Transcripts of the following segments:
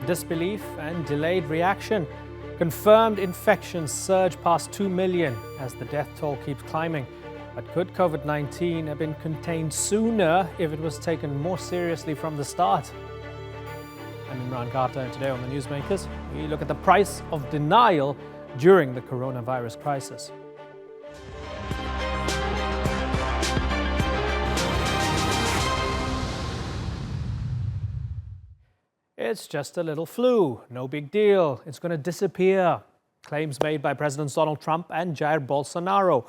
disbelief and delayed reaction. Confirmed infections surge past 2 million as the death toll keeps climbing. But could COVID-19 have been contained sooner if it was taken more seriously from the start? I'm Imran Gata, and today on the Newsmakers, we look at the price of denial during the coronavirus crisis. It's just a little flu, no big deal, it's going to disappear. Claims made by Presidents Donald Trump and Jair Bolsonaro.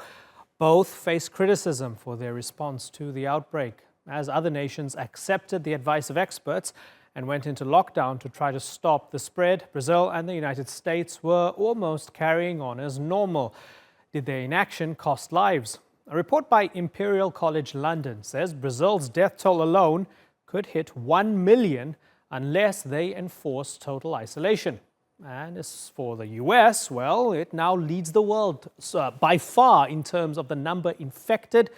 Both face criticism for their response to the outbreak, as other nations accepted the advice of experts and went into lockdown to try to stop the spread. Brazil and the United States were almost carrying on as normal. Did their inaction cost lives? A report by Imperial College London says Brazil's death toll alone could hit 1 million unless they enforce total isolation. And as for the US, well, it now leads the world by far in terms of the number infected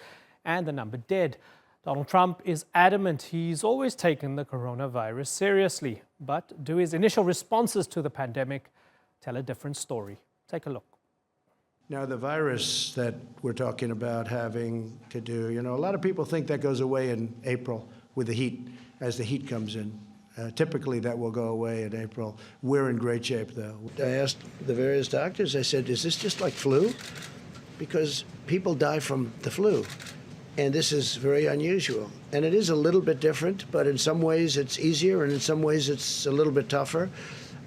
and the number dead. Donald Trump is adamant he's always taken the coronavirus seriously. But do his initial responses to the pandemic tell a different story? Take a look. Now, the virus that we're talking about having to do, a lot of people think that goes away in April with the heat, as the heat comes in. Typically, that will go away in April. We're in great shape, though. I asked the various doctors, I said, is this just like flu? Because people die from the flu, and this is very unusual. And it is a little bit different, but in some ways it's easier, and in some ways it's a little bit tougher.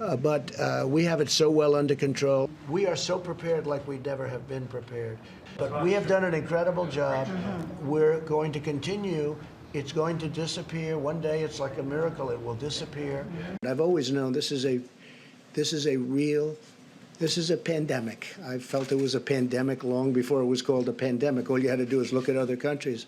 But we have it so well under control. We are so prepared like we never have been prepared. But we have done an incredible job. We're going to continue. It's going to disappear. One day, it's like a miracle. It will disappear. I've always known this is a pandemic. I felt it was a pandemic long before it was called a pandemic. All you had to do is look at other countries.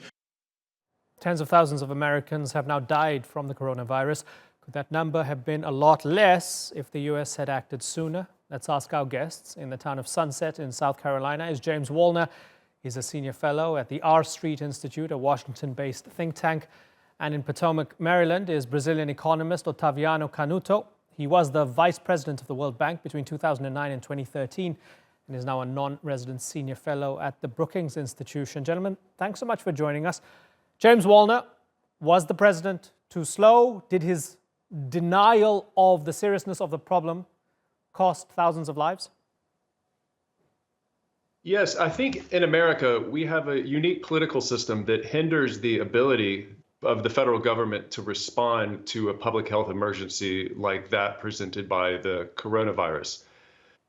Tens of thousands of Americans have now died from the coronavirus. Could that number have been a lot less if the U.S. had acted sooner? Let's ask our guests. In the town of Sunset in South Carolina is James Wallner. He's a senior fellow at the R Street Institute, a Washington-based think tank. And in Potomac, Maryland, is Brazilian economist Otaviano Canuto. He was the vice president of the World Bank between 2009 and 2013 and is now a non-resident senior fellow at the Brookings Institution. Gentlemen, thanks so much for joining us. James Wallner, was the president too slow? Did his denial of the seriousness of the problem cost thousands of lives? Yes, I think in America, we have a unique political system that hinders the ability of the federal government to respond to a public health emergency like that presented by the coronavirus.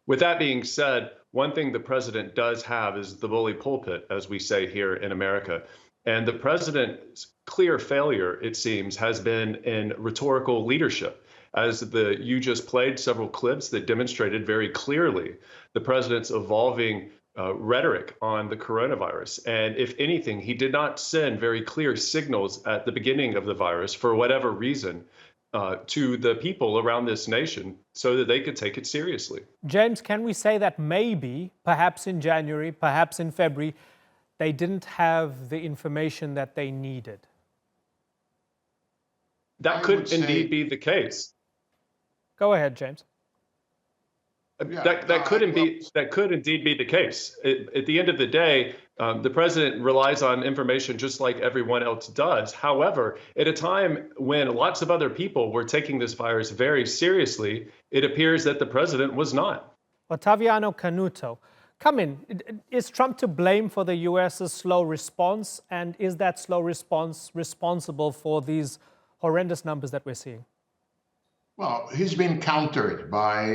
With that being said, one thing the president does have is the bully pulpit, as we say here in America. And the president's clear failure, it seems, has been in rhetorical leadership. As you just played several clips that demonstrated very clearly the president's evolving rhetoric on the coronavirus. And if anything, he did not send very clear signals at the beginning of the virus, for whatever reason, to the people around this nation so that they could take it seriously. James, can we say that maybe, perhaps in January, perhaps in February, they didn't have the information that they needed? That could indeed be the case. Go ahead, James. That could indeed be the case. At the end of the day, the president relies on information just like everyone else does. However, at a time when lots of other people were taking this virus very seriously, it appears that the president was not. Otaviano Canuto, come in. Is Trump to blame for the U.S.'s slow response? And is that slow response responsible for these horrendous numbers that we're seeing? Well, he's been countered by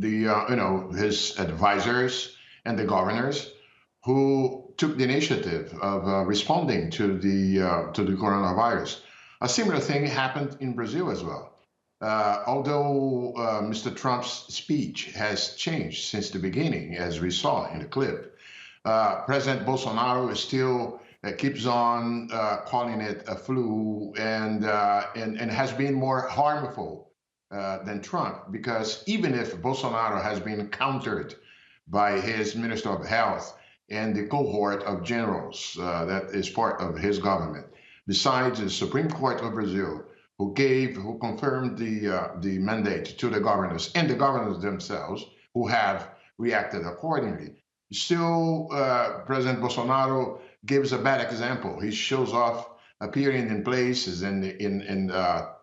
his advisors and the governors who took the initiative of responding to the coronavirus. A similar thing happened in Brazil as well. Although Mr. Trump's speech has changed since the beginning, as we saw in the clip, President Bolsonaro still keeps on calling it a flu and has been more harmful than Trump, because even if Bolsonaro has been countered by his Minister of Health and the cohort of generals that is part of his government, besides the Supreme Court of Brazil, who confirmed the mandate to the governors and the governors themselves, who have reacted accordingly. Still, President Bolsonaro gives a bad example. He shows off appearing in places and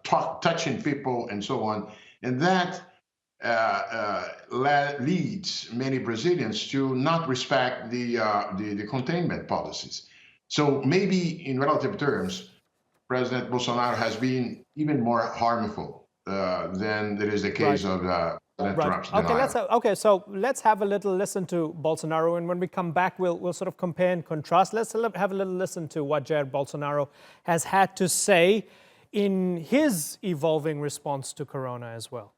touching people and so on, and that leads many Brazilians to not respect the containment policies. So maybe in relative terms, President Bolsonaro has been even more harmful than there is the case of President Trump's denial. So let's have a little listen to Bolsonaro, and when we come back, we'll sort of compare and contrast. Let's have a little listen to what Jair Bolsonaro has had to say in his evolving response to Corona as well.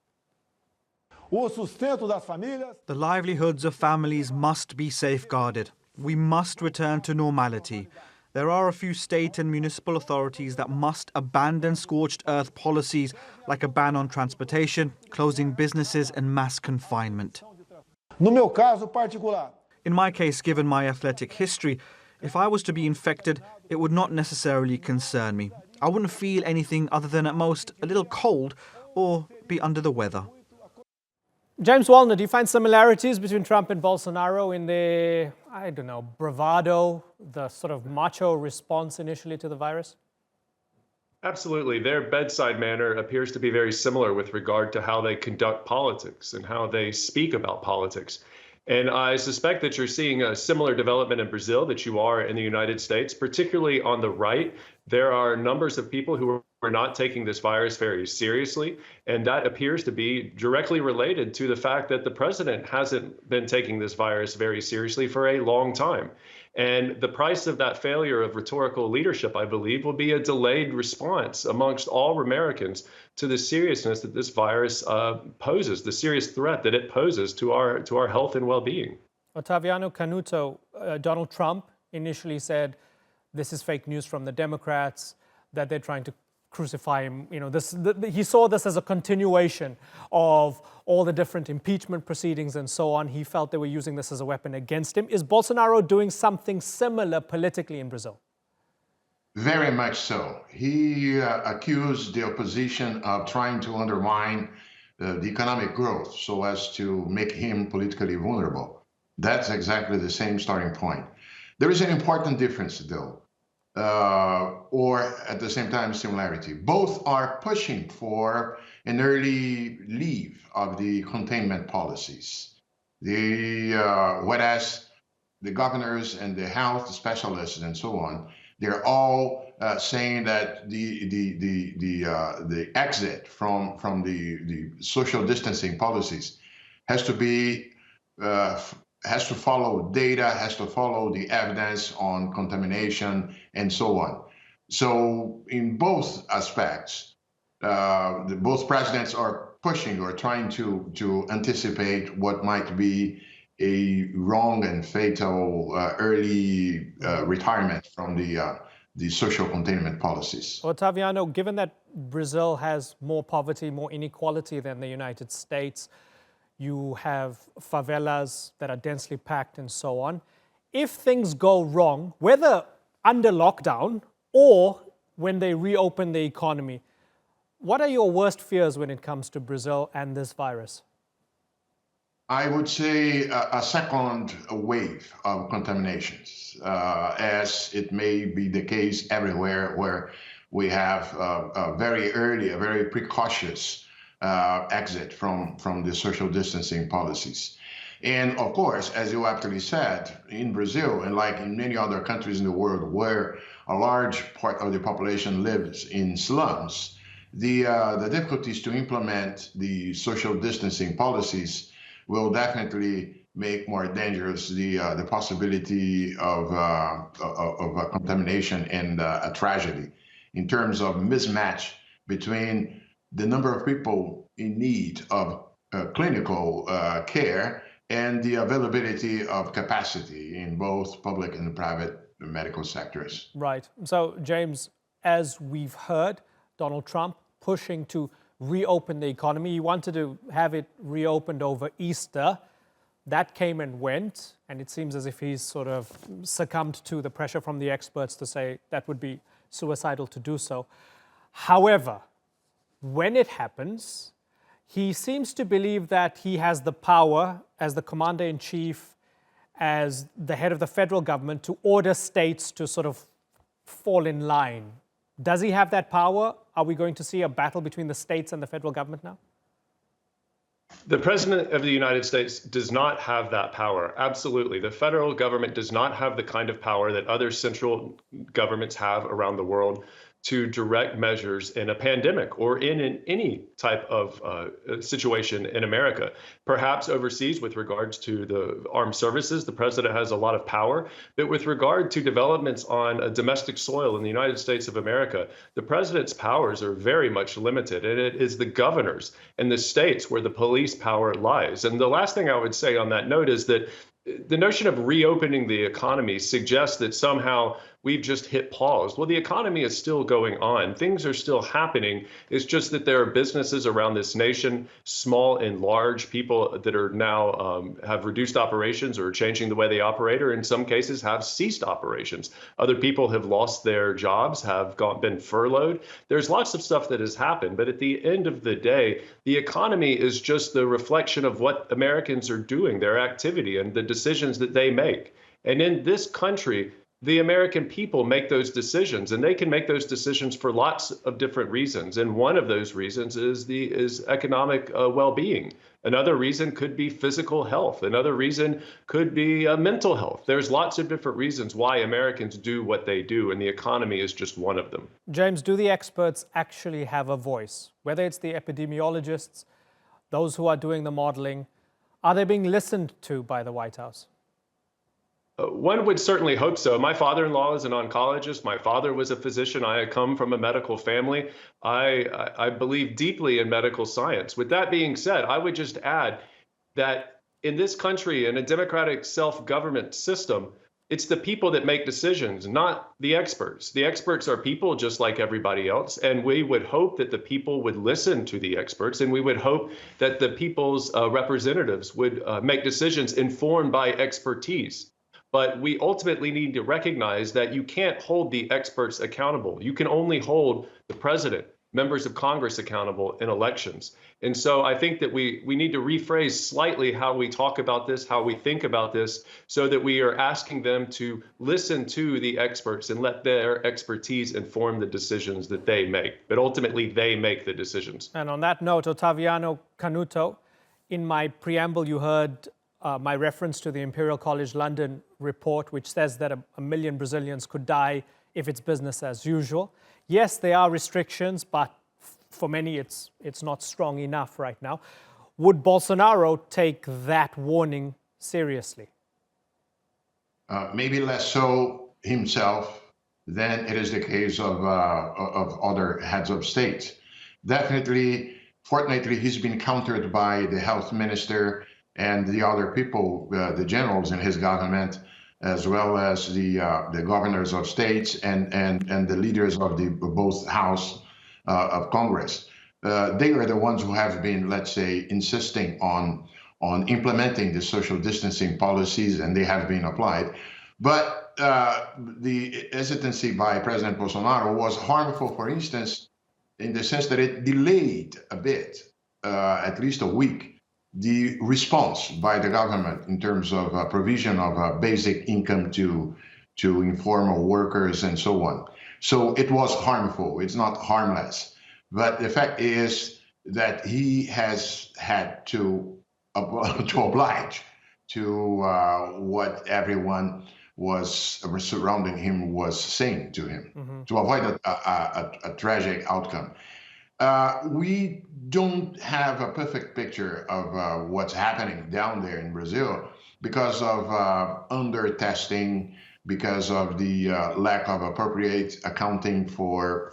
The livelihoods of families must be safeguarded. We must return to normality. There are a few state and municipal authorities that must abandon scorched earth policies like a ban on transportation, closing businesses and mass confinement. In my case, given my athletic history, if I was to be infected, it would not necessarily concern me. I wouldn't feel anything other than at most a little cold or be under the weather. James Wallner, do you find similarities between Trump and Bolsonaro in the, I don't know, bravado, the sort of macho response initially to the virus? Absolutely. Their bedside manner appears to be very similar with regard to how they conduct politics and how they speak about politics. And I suspect that you're seeing a similar development in Brazil that you are in the United States, particularly on the right. There are numbers of people who are not taking this virus very seriously, and that appears to be directly related to the fact that the president hasn't been taking this virus very seriously for a long time. And the price of that failure of rhetorical leadership, I believe, will be a delayed response amongst all Americans to the seriousness that this virus poses, the serious threat that it poses to our health and well-being. Otaviano Canuto, Donald Trump initially said this is fake news from the Democrats, that they're trying to crucify him. You know, he saw this as a continuation of all the different impeachment proceedings and so on. He felt they were using this as a weapon against him. Is Bolsonaro doing something similar politically in Brazil? Very much so. He accused the opposition of trying to undermine the economic growth so as to make him politically vulnerable. That's exactly the same starting point. There is an important difference, though, or at the same time similarity. Both are pushing for an early leave of the containment policies. Whereas the governors and the health specialists and so on, they're all saying that the exit from the social distancing policies has to be has to follow data, has to follow the evidence on contamination and so on. So in both aspects, both presidents are pushing or trying to anticipate what might be a wrong and fatal early retirement from the social containment policies. Otaviano, given that Brazil has more poverty, more inequality than the United States, you have favelas that are densely packed and so on. If things go wrong, whether under lockdown or when they reopen the economy, what are your worst fears when it comes to Brazil and this virus? I would say a second wave of contaminations, as it may be the case everywhere where we have a very early, a very precautious exit from the social distancing policies. And of course, as you aptly said, in Brazil, and like in many other countries in the world where a large part of the population lives in slums, the difficulties to implement the social distancing policies will definitely make more dangerous the possibility of a contamination and a tragedy in terms of mismatch between the number of people in need of clinical care and the availability of capacity in both public and private medical sectors. Right. So, James, as we've heard, Donald Trump pushing to reopen the economy. He wanted to have it reopened over Easter. That came and went, and it seems as if he's sort of succumbed to the pressure from the experts to say that would be suicidal to do so. However, when it happens, he seems to believe that he has the power as the commander-in-chief, as the head of the federal government, to order states to sort of fall in line. Does he have that power? Are we going to see a battle between the states and the federal government now? The President of the United States does not have that power. Absolutely. The federal government does not have the kind of power that other central governments have around the world to direct measures in a pandemic or in any type of situation in America. Perhaps overseas with regards to the armed services, the president has a lot of power. But with regard to developments on a domestic soil in the United States of America, the president's powers are very much limited. And it is the governors and the states where the police power lies. And the last thing I would say on that note is that the notion of reopening the economy suggests that somehow we've just hit pause. Well, the economy is still going on. Things are still happening. It's just that there are businesses around this nation, small and large, people that are now have reduced operations or changing the way they operate, or in some cases have ceased operations. Other people have lost their jobs, have been furloughed. There's lots of stuff that has happened. But at the end of the day, the economy is just the reflection of what Americans are doing, their activity and the decisions that they make. And in this country, the American people make those decisions, and they can make those decisions for lots of different reasons. And one of those reasons is economic well-being. Another reason could be physical health. Another reason could be mental health. There's lots of different reasons why Americans do what they do, and the economy is just one of them. James, do the experts actually have a voice? Whether it's the epidemiologists, those who are doing the modeling, are they being listened to by the White House? One would certainly hope so. My father-in-law is an oncologist. My father was a physician. I come from a medical family. I believe deeply in medical science. With that being said, I would just add that in this country, in a democratic self-government system, it's the people that make decisions, not the experts. The experts are people just like everybody else. And we would hope that the people would listen to the experts. And we would hope that the people's representatives would make decisions informed by expertise. But we ultimately need to recognize that you can't hold the experts accountable. You can only hold the president, members of Congress accountable in elections. And so I think that we need to rephrase slightly how we talk about this, how we think about this, so that we are asking them to listen to the experts and let their expertise inform the decisions that they make. But ultimately, they make the decisions. And on that note, Otaviano Canuto, in my preamble, you heard my reference to the Imperial College London report, which says that a million Brazilians could die if it's business as usual. Yes, there are restrictions, but for many it's not strong enough right now. Would Bolsonaro take that warning seriously? Maybe less so himself than it is the case of other heads of state. Definitely, fortunately, he's been countered by the health minister and the other people, the generals in his government, as well as the governors of states and the leaders of both House of Congress. They are the ones who have been, let's say, insisting on implementing the social distancing policies, and they have been applied. But the hesitancy by President Bolsonaro was harmful, for instance, in the sense that it delayed a bit, at least a week, the response by the government in terms of provision of basic income to informal workers and so on. So it was harmful. It's not harmless. But the fact is that he has had to oblige to what everyone was surrounding him was saying to him, to avoid a tragic outcome. We don't have a perfect picture of what's happening down there in Brazil because of under-testing, because of the lack of appropriate accounting for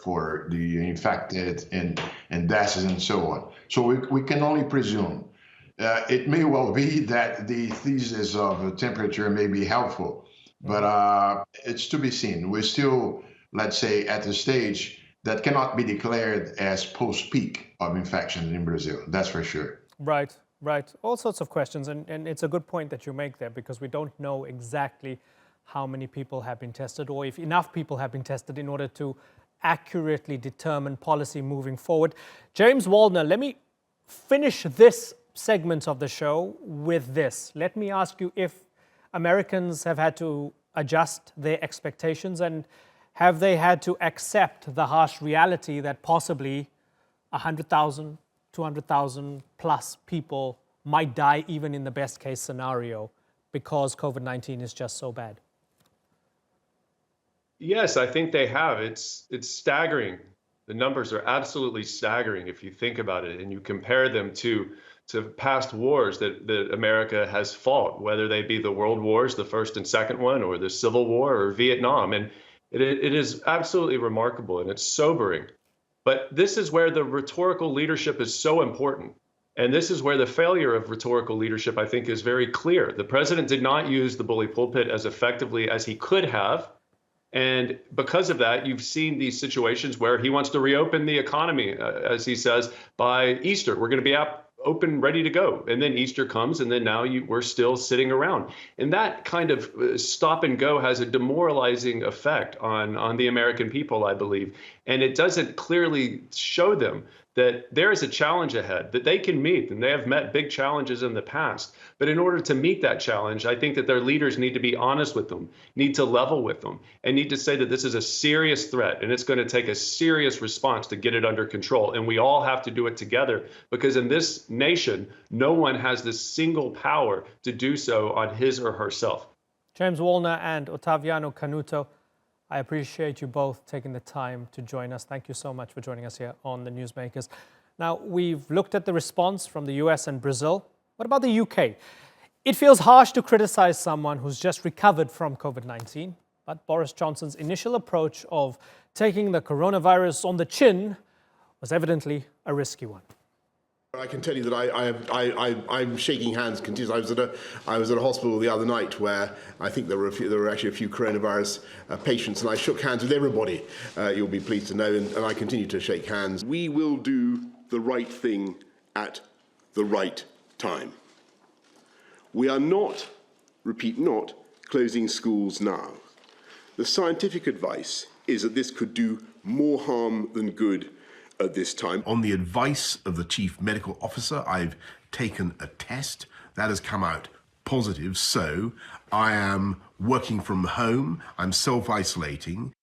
the infected and deaths and so on. So we can only presume. It may well be that the thesis of temperature may be helpful, but it's to be seen. We're still, let's say, at a stage that cannot be declared as post-peak of infections in Brazil. That's for sure. Right, right. All sorts of questions. And it's a good point that you make there, because we don't know exactly how many people have been tested or if enough people have been tested in order to accurately determine policy moving forward. James Wallner, let me finish this segment of the show with this. Let me ask you if Americans have had to adjust their expectations, and have they had to accept the harsh reality that possibly 100,000, 200,000 plus people might die even in the best case scenario because COVID-19 is just so bad? Yes, I think they have. It's staggering. The numbers are absolutely staggering if you think about it and you compare them to past wars that America has fought, whether they be the world wars, the first and second one, or the Civil War or Vietnam. And it is absolutely remarkable and it's sobering. But this is where the rhetorical leadership is so important. And this is where the failure of rhetorical leadership, I think, is very clear. The president did not use the bully pulpit as effectively as he could have. And because of that, you've seen these situations where he wants to reopen the economy, as he says, by Easter. We're going to be open, ready to go. And then Easter comes, and then now we're still sitting around. And that kind of stop and go has a demoralizing effect on the American people, I believe. And it doesn't clearly show them that there is a challenge ahead that they can meet, and they have met big challenges in the past. But in order to meet that challenge, I think that their leaders need to be honest with them, need to level with them, and need to say that this is a serious threat, and it's going to take a serious response to get it under control. And we all have to do it together, because in this nation, no one has this single power to do so on his or herself. James Wallner and Otaviano Canuto, I appreciate you both taking the time to join us. Thank you so much for joining us here on the Newsmakers. Now, we've looked at the response from the US and Brazil. What about the UK? It feels harsh to criticize someone who's just recovered from COVID-19, but Boris Johnson's initial approach of taking the coronavirus on the chin was evidently a risky one. I can tell you that I'm shaking hands continuously. I was at a hospital the other night where I think there were actually a few coronavirus patients, and I shook hands with everybody. You'll be pleased to know, and I continue to shake hands. We will do the right thing at the right time. We are not, repeat, not closing schools now. The scientific advice is that this could do more harm than good at this time. On the advice of the chief medical officer, I've taken a test that has come out positive. So I am working from home. I'm self-isolating.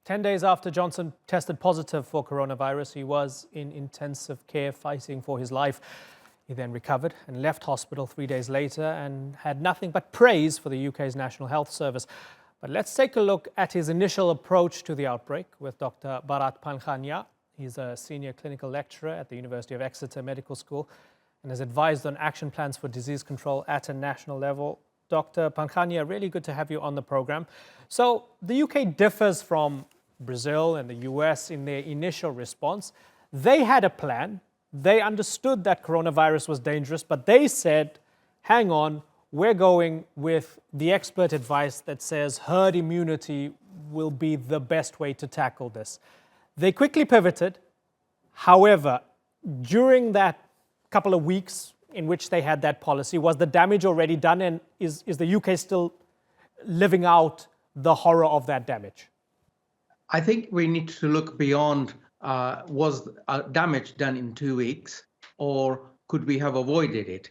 10 days after Johnson tested positive for coronavirus, he was in intensive care fighting for his life. He then recovered and left hospital 3 days later and had nothing but praise for the UK's National Health Service. But let's take a look at his initial approach to the outbreak with Dr. Bharat Pankhania. He's a senior clinical lecturer at the University of Exeter Medical School and has advised on action plans for disease control at a national level. Dr. Pankhania, really good to have you on the program. So the UK differs from Brazil and the US in their initial response. They had a plan. They understood that coronavirus was dangerous, but they said, hang on, we're going with the expert advice that says herd immunity will be the best way to tackle this. They quickly pivoted. However, during that couple of weeks in which they had that policy, was the damage already done, and is the UK still living out the horror of that damage? I think we need to look beyond, was damage done in 2 weeks, or could we have avoided it?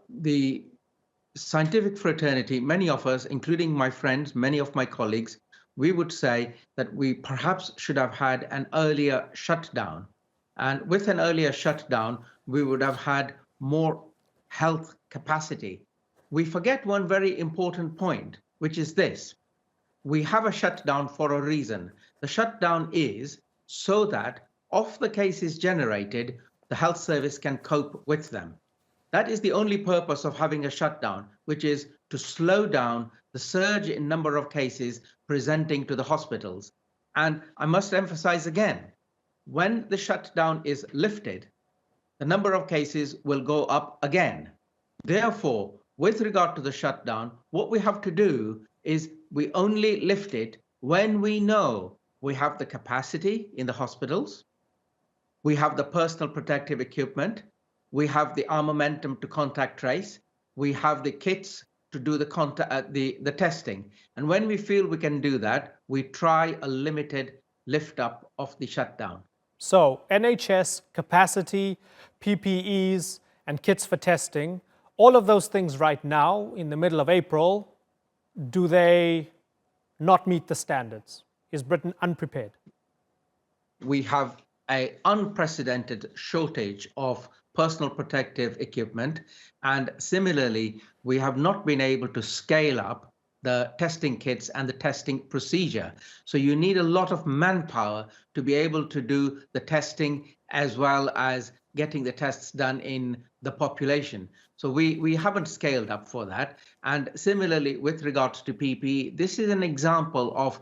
The scientific fraternity, many of us, including my friends, many of my colleagues, we would say that we perhaps should have had an earlier shutdown. And with an earlier shutdown, we would have had more health capacity. We forget one very important point, which is this. We have a shutdown for a reason. The shutdown is so that of the cases generated, the health service can cope with them. That is the only purpose of having a shutdown, which is to slow down the surge in number of cases presenting to the hospitals. And I must emphasize again, when the shutdown is lifted, the number of cases will go up again. Therefore, with regard to the shutdown, what we have to do is we only lift it when we know we have the capacity in the hospitals, we have the personal protective equipment, we have the armamentum to contact trace, we have the kits to do the testing. And when we feel we can do that, we try a limited lift up of the shutdown. So NHS capacity, PPEs, and kits for testing, all of those things right now in the middle of April, do they not meet the standards? Is Britain unprepared? We have an unprecedented shortage of personal protective equipment. And similarly, we have not been able to scale up the testing kits and the testing procedure. So you need a lot of manpower to be able to do the testing as well as getting the tests done in the population. So we haven't scaled up for that. And similarly, with regards to PPE, this is an example of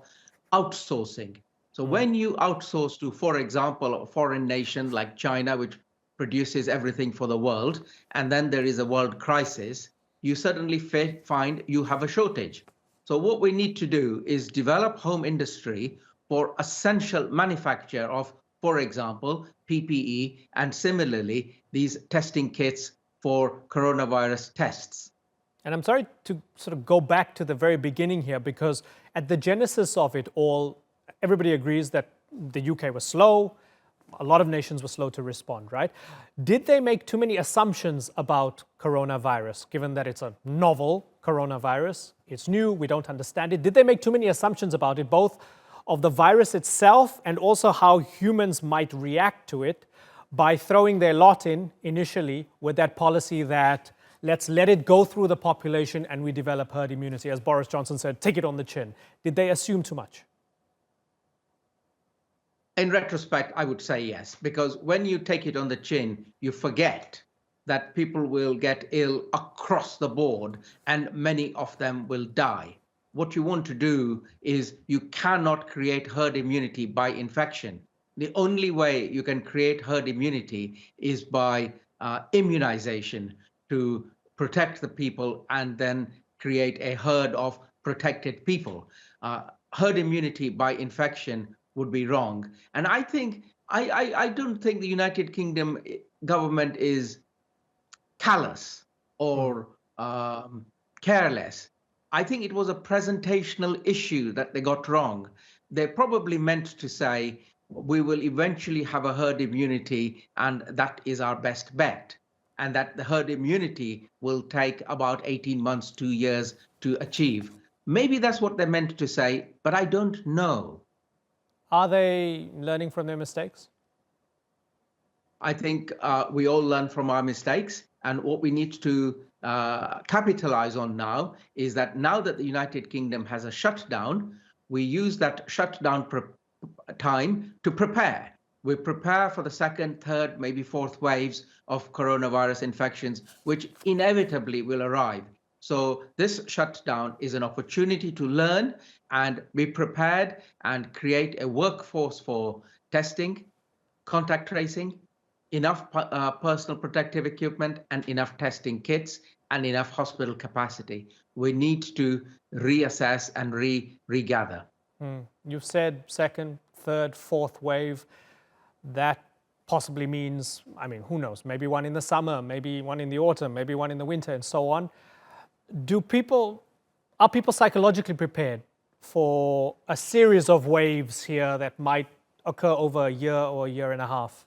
outsourcing. So when you outsource to, for example, a foreign nation like China, which produces everything for the world, and then there is a world crisis, you suddenly find you have a shortage. So what we need to do is develop home industry for essential manufacture of, for example, PPE, and similarly, these testing kits for coronavirus tests. And I'm sorry to sort of go back to the very beginning here, because at the genesis of it all, everybody agrees that the UK was slow. A lot of nations were slow to respond, right? Did they make too many assumptions about coronavirus, given that it's a novel coronavirus? It's new, we don't understand it. Did they make too many assumptions about it, both of the virus itself and also how humans might react to it, by throwing their lot in initially with that policy that let's let it go through the population and we develop herd immunity? As Boris Johnson said, take it on the chin. Did they assume too much? In retrospect, I would say yes, because when you take it on the chin, you forget that people will get ill across the board and many of them will die. What you want to do is you cannot create herd immunity by infection. The only way you can create herd immunity is by immunization to protect the people and then create a herd of protected people. Herd immunity by infection would be wrong. And I think, I don't think the United Kingdom government is callous or careless. I think it was a presentational issue that they got wrong. They probably meant to say, we will eventually have a herd immunity and that is our best bet. And that the herd immunity will take about 18 months, 2 years to achieve. Maybe that's what they meant to say, but I don't know. Are they learning from their mistakes? I think we all learn from our mistakes. And what we need to capitalize on now is that now that the United Kingdom has a shutdown, we use that shutdown time to prepare. We prepare for the second, third, maybe fourth waves of coronavirus infections, which inevitably will arrive. So this shutdown is an opportunity to learn and be prepared and create a workforce for testing, contact tracing, enough personal protective equipment and enough testing kits and enough hospital capacity. We need to reassess and regather. You've said second, third, fourth wave. That possibly means, I mean, who knows, maybe one in the summer, maybe one in the autumn, maybe one in the winter, and so on. Are people psychologically prepared for a series of waves here that might occur over a year or a year and a half?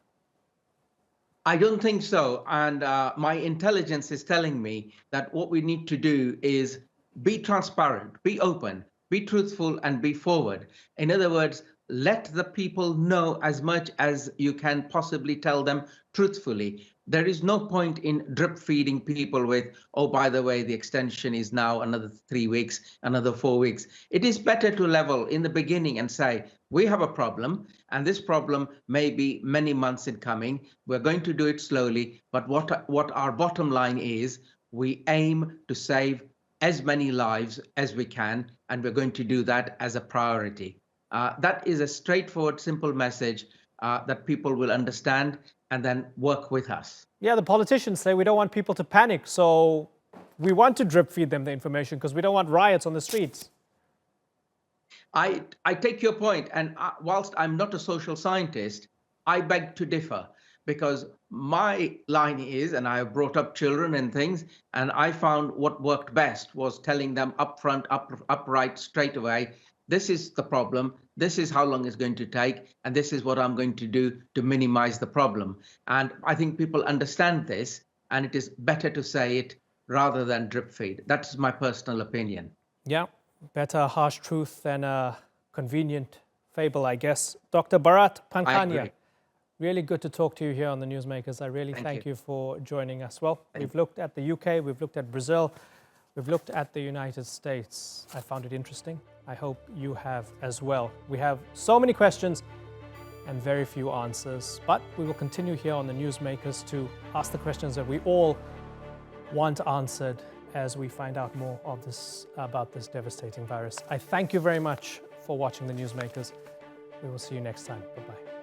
I don't think so. And my intelligence is telling me that what we need to do is be transparent, be open, be truthful, and be forward. In other words, let the people know as much as you can possibly tell them truthfully. There is no point in drip feeding people with, oh, by the way, the extension is now another 3 weeks, another 4 weeks. It is better to level in the beginning and say, we have a problem, and this problem may be many months in coming. We're going to do it slowly, but what our bottom line is, we aim to save as many lives as we can, and we're going to do that as a priority. That is a straightforward, simple message that people will understand and then work with us. Yeah, the politicians say we don't want people to panic, so we want to drip feed them the information because we don't want riots on the streets. I take your point, and whilst I'm not a social scientist, I beg to differ, because my line is, and I have brought up children and things, and I found what worked best was telling them upfront, upright, straight away, this is the problem, this is how long it's going to take, and this is what I'm going to do to minimize the problem. And I think people understand this, and it is better to say it rather than drip feed. That's my personal opinion. Yeah, better a harsh truth than a convenient fable, I guess. Dr. Bharat Pankhania, really good to talk to you here on the Newsmakers. I really thank you for joining us. Well, we've looked at the UK, we've looked at Brazil, we've looked at the United States. I found it interesting. I hope you have as well. We have so many questions and very few answers, but we will continue here on the Newsmakers to ask the questions that we all want answered as we find out more of about this devastating virus. I thank you very much for watching the Newsmakers. We will see you next time. Bye-bye.